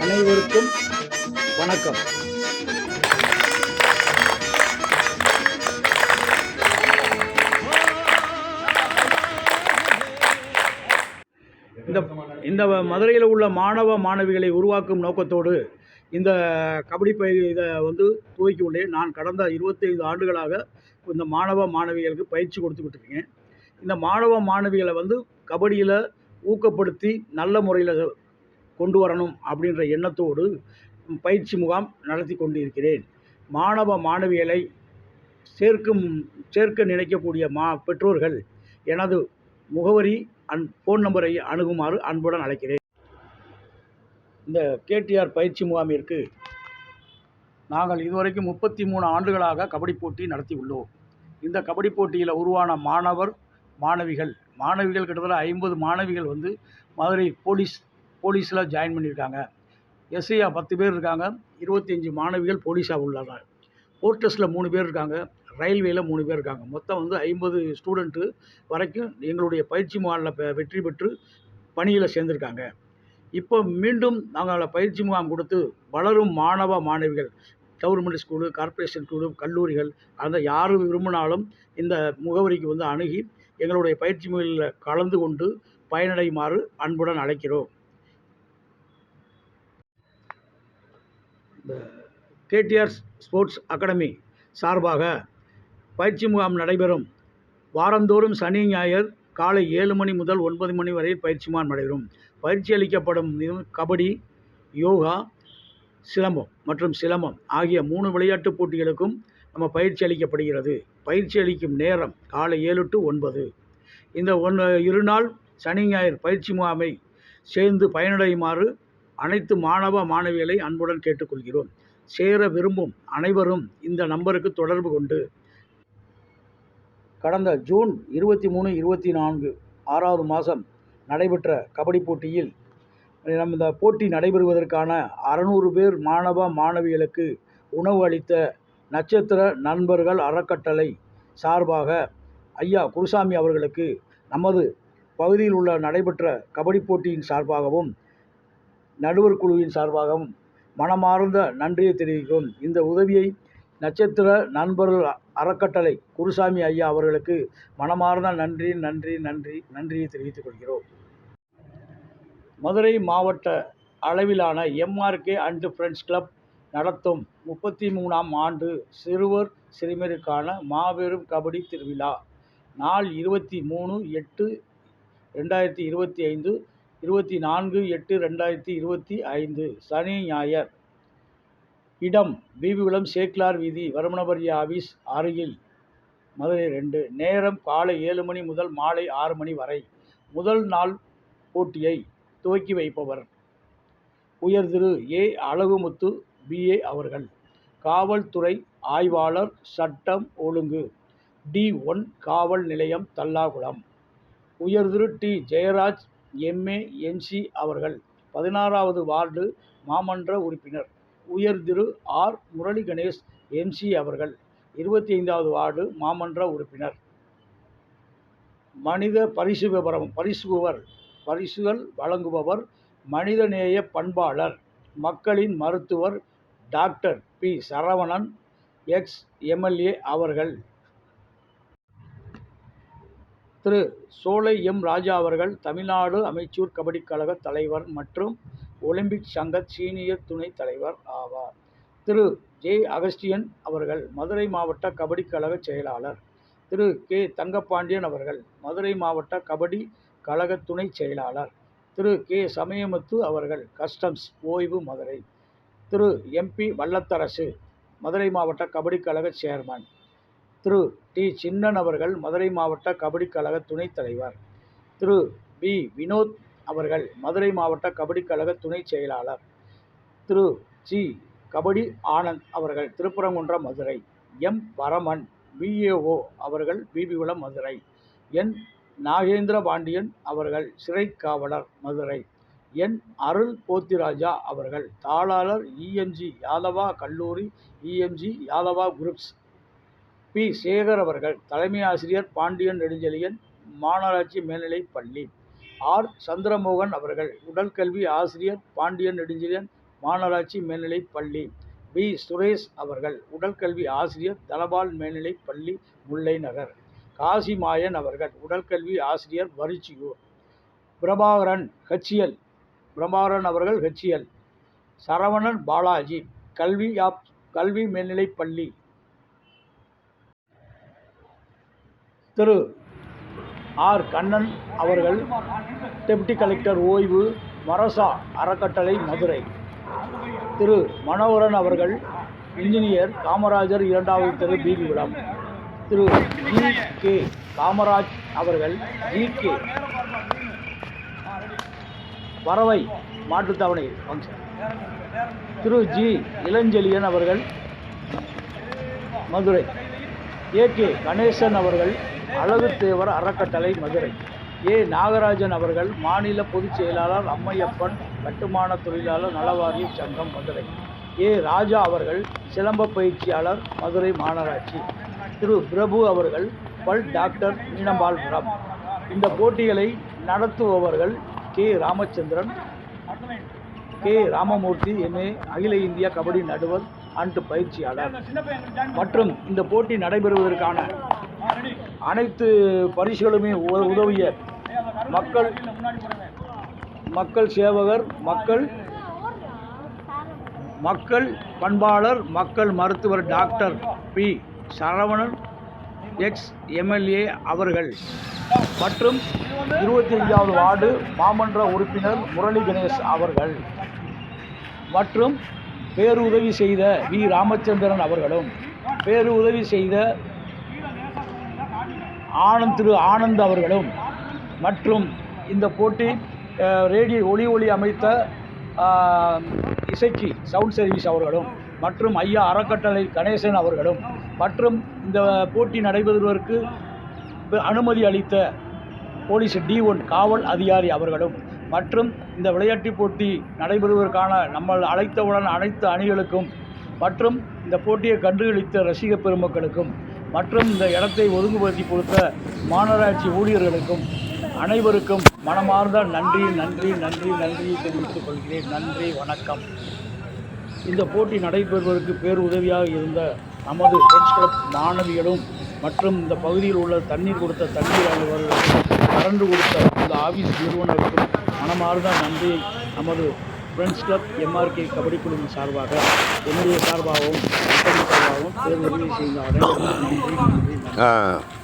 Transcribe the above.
அனைவருக்கும் வணக்கம். இந்த மதுரையில் உள்ள மாணவ மாணவிகளை உருவாக்கும் நோக்கத்தோடு இந்த கபடி இதை துவக்கி உள்ளேன். நான் கடந்த 25 ஆண்டுகளாக இந்த மாணவ மாணவிகளுக்கு பயிற்சி கொடுத்துக்கிட்டு இருக்கேன். இந்த மாணவ மாணவிகளை கபடியில் ஊக்கப்படுத்தி நல்ல முறையில் கொண்டு வரணும் அப்படின்ற எண்ணத்தோடு பயிற்சி முகாம் நடத்தி கொண்டு இருக்கிறேன். மாணவ மாணவிகளை சேர்க்க நினைக்கக்கூடிய பெற்றோர்கள் எனது முகவரி ஃபோன் நம்பரை அணுகுமாறு அன்புடன் அழைக்கிறேன். இந்த கேடிஆர் பயிற்சி முகாமிற்கு நாங்கள் இதுவரைக்கும் 33 ஆண்டுகளாக கபடி போட்டி நடத்தி உள்ளோம். இந்த கபடி போட்டியில் உருவான மாணவிகள் கிட்டத்தட்ட 50 மாணவிகள் மதுரை போலீஸில் ஜாயின் பண்ணியிருக்காங்க. எஸ்ஐயா 10 பேர் இருக்காங்க. 25 மாணவிகள் போலீஸாக உள்ளாங்க. போர்ட்டஸில் 3 பேர் இருக்காங்க. ரயில்வேயில் 3 பேர் இருக்காங்க. மொத்தம் 50 ஸ்டூடெண்ட்டு வரைக்கும் எங்களுடைய பயிற்சி முகாமில் வெற்றி பெற்று பணியில் சேர்ந்துருக்காங்க. இப்போ மீண்டும் நாங்கள் பயிற்சி முகாம் கொடுத்து வளரும் மாணவ மாணவிகள் கவர்மெண்ட் ஸ்கூலு, கார்ப்பரேஷன் ஸ்கூலு, கல்லூரிகள் யார் விரும்பினாலும் இந்த முகவரிக்கு அணுகி எங்களுடைய பயிற்சி முறையில் கலந்து கொண்டு பயனடையுமாறு அன்புடன் அழைக்கிறோம். இந்த கேடிஆர் ஸ்போர்ட்ஸ் அகாடமி சார்பாக பயிற்சி முகாம் நடைபெறும். வாரந்தோறும் சனி ஞாயிறு காலை 7 மணி முதல் 9 மணி வரை பயிற்சி முகாம் நடைபெறும். பயிற்சி அளிக்கப்படும் கபடி, யோகா, சிலம்பம் ஆகிய 3 விளையாட்டுப் போட்டிகளுக்கும் நம்ம பயிற்சி அளிக்கப்படுகிறது. பயிற்சி அளிக்கும் நேரம் காலை 7 to 9. இந்த 2 நாள் சனி ஞாயிறு பயிற்சி முகாமை சேர்ந்து பயனடையுமாறு அனைத்து மாணவ மாணவிகளை அன்புடன் கேட்டுக்கொள்கிறோம். சேர விரும்பும் அனைவரும் இந்த நம்பருக்கு தொடர்பு கொண்டு கடந்த ஜூன் 23, 24 6வது மாதம் நடைபெற்ற கபடி போட்டியில் இந்த போட்டி நடைபெறுவதற்கான 600 பேர் மாணவ மாணவிகளுக்கு உணவு அளித்த நட்சத்திர நண்பர்கள் அறக்கட்டளை சார்பாக ஐயா குருசாமி அவர்களுக்கு நமது பகுதியில் உள்ள நடைபெற்ற கபடி போட்டியின் சார்பாகவும் நடுவர் குழுவின் சார்பாகவும் மனமார்ந்த நன்றியை தெரிவிக்கிறோம். இந்த உதவியை நட்சத்திர நண்பர்கள் அறக்கட்டளை குருசாமி ஐயா அவர்களுக்கு மனமார்ந்த நன்றியை தெரிவித்துக் கொள்கிறோம். மதுரை மாவட்ட அளவிலான எம்ஆர்கே அண்ட் ஃப்ரெண்ட்ஸ் கிளப் நடத்தும் 33ஆம் ஆண்டு சிறுவர் சிறுமியருக்கான மாபெரும் கபடி திருவிழா நாள் 23/8/2025, 24/8/2025 சனி ஞாயிறு. இடம் பிபிகுளம் சேக்கிலார் வீதி, வருமனபரிய ஆபீஸ் அருகில், மதுரை 2. நேரம் காலை 7 மணி முதல் மாலை 6 மணி வரை. முதல் நாள் போட்டியை துவக்கி வைப்பவர் உயர் திரு ஏ. அழகுமுத்து BA அவர்கள். காவல்துறை ஆய்வாளர் சட்டம் ஒழுங்கு D1 காவல் நிலையம் தல்லாகுளம். உயர் திரு டி. ஜெயராஜ் MA NC அவர்கள். 16வது வார்டு மாமன்ற உறுப்பினர். உயர் திரு ஆர். முரளி கணேஷ் MC அவர்கள். 25வது வார்டு மாமன்ற உறுப்பினர். மனித பரிசுகள் வழங்குபவர் மனிதநேய பண்பாளர், மக்களின் மருத்துவர் டாக்டர் பி. சரவணன் ex-MLA அவர்கள். திரு சோலை M. ராஜா அவர்கள் தமிழ்நாடு அமைச்சூர் கபடி கழக தலைவர் மற்றும் ஒலிம்பிக் சங்க சீனியர் துணைத் தலைவர் ஆவார். திரு ஜே. அகஸ்டியன் அவர்கள் மதுரை மாவட்ட கபடி கழக செயலாளர். திரு கே. தங்கப்பாண்டியன் அவர்கள் மதுரை மாவட்ட கபடி கழக துணை செயலாளர். திரு கே. சமயமுத்து அவர்கள் கஸ்டம்ஸ் ஓய்வு மதுரை. திரு MP வல்லத்தரசு மதுரை மாவட்ட கபடி கழக சேர்மன். திரு டி. சின்னன் அவர்கள் மதுரை மாவட்ட கபடி கழக துணைத் தலைவர். திரு பி. வினோத் அவர்கள் மதுரை மாவட்ட கபடி கழக துணை செயலாளர். திரு ஜி. கபடி ஆனந்த் அவர்கள் திருப்பரங்குன்றம் மதுரை. M. பரமன் BAO அவர்கள் பிபிகுளம் மதுரை. N. நாகேந்திர பாண்டியன் அவர்கள் சிறை காவலர் மதுரை. என். அருள் போத்திராஜா அவர்கள் தாளாளர் இஎம்ஜி யாதவா கல்லூரி EMG Yadava groups. P. Sekar அவர்கள் தலைமை ஆசிரியர் பாண்டியன் நெடுஞ்செழியன் மாநகராட்சி மேல்நிலைப் பள்ளி. ஆர். சந்திரமோகன் அவர்கள் உடற்கல்வி ஆசிரியர் பாண்டியன் நெடுஞ்செழியன் மாநகராட்சி மேல்நிலைப் பள்ளி. பி. சுரேஷ் அவர்கள் உடற்கல்வி ஆசிரியர் தனபால் மேல்நிலைப் பள்ளி முல்லை நகர். காசிமாயன் அவர்கள் உடற்கல்வி ஆசிரியர் வரிச்சியூர். பிரபாகரன் அவர்கள் ஹெச்எல். சரவணன் பாலாஜி கல்வி மேல்நிலைப் பள்ளி. திரு. ஆர். கண்ணன் அவர்கள் டெப்டி கலெக்டர் ஓய்வு மரசா அறக்கட்டளை மதுரை. திரு. மனோகரன் அவர்கள் இன்ஜினியர் காமராஜர் 2வது தெரு பீதிகுளம். திரு. ஜி. கே. காமராஜ் அவர்கள் ஜி.கே. பறவை மாட்டுத்தாவணை ஃபங்க்ஷன். திரு. ஜி. இளஞ்செழியன் அவர்கள் மதுரை. ஏ.கே. கணேசன் அவர்கள் அழகுத்தேவர் அறக்கட்டளை மதுரை. ஏ. நாகராஜன் அவர்கள் மாநில பொதுச் செயலாளர் அம்மையப்பன் கட்டுமான தொழிலாளர் நலவாரிய சங்கம் மதுரை. ஏ. ராஜா அவர்கள் சிலம்ப பயிற்சியாளர் மதுரை மாநகராட்சி. திரு. பிரபு அவர்கள் பல் டாக்டர் மீனம்பாள்புரம். இந்த போட்டிகளை நடத்துபவர்கள் K. Ramachandran, K. Ramamurthy MA அகில இந்திய கபடி நடுவர் அண்ட் பயிற்சியாளர். மற்றும் இந்த போட்டி நடைபெறுவதற்கான அனைத்து பரிசுகளுமே உதவிய மக்கள் சேவகர், மக்கள் பண்பாளர், மக்கள் மருத்துவர் doctor P. Saravanan ex MLA அவர்கள் மற்றும் 25வது வார்டு மாமன்ற உறுப்பினர் முரளி கணேஷ் அவர்கள் மற்றும் பேருதவி செய்த வி. ராமச்சந்திரன் அவர்களும் பேருதவி செய்த திரு. ஆனந்த் அவர்களும் மற்றும் இந்த போட்டி ரேடியோ ஒளி அமைத்த இசைக்கு சவுண்ட் சர்வீஸ் அவர்களும் மற்றும் ஐயா அறக்கட்டளை கணேசன் அவர்களும் மற்றும் இந்த போட்டி நடைபெறுவதற்கு அனுமதி அளித்த போலீஸ் D1 காவல் அதிகாரி அவர்களும் மற்றும் இந்த விளையாட்டுப் போட்டி நடைபெறுவதற்கான நம்ம அழைத்தவுடன் அனைத்து அணிகளுக்கும் மற்றும் இந்த போட்டியை கண்டுகளித்த ரசிக பெருமக்களுக்கும் மற்றும் இந்த இடத்தை ஒழுங்குபடுத்தி கொடுத்த மாநகராட்சி ஊழியர்களுக்கும் அனைவருக்கும் மனமார்ந்த நன்றி தெரிவித்துக் கொள்கிறேன். நன்றி, வணக்கம். இந்த போட்டி நடைபெறுவதற்கு பேருதவியாக இருந்த நமது ஃப்ரெண்ட்ஸ் கிளப் மாணவிகளும் மற்றும் இந்த பகுதியில் உள்ள தண்ணீர் கொடுத்த தண்ணீர் அலுவலர்களுக்கும் கரண்டு கொடுத்த இந்த ஆபீஸ் நிறுவனருக்கும் மனமார்ந்த நன்றியை நமது ஃப்ரெண்ட்ஸ் கிளப் MRK கபடி குழுவின் சார்பாக என்னுடைய சார்பாகவும் பேருதவி செய்த அனைவருக்கும் நன்றி.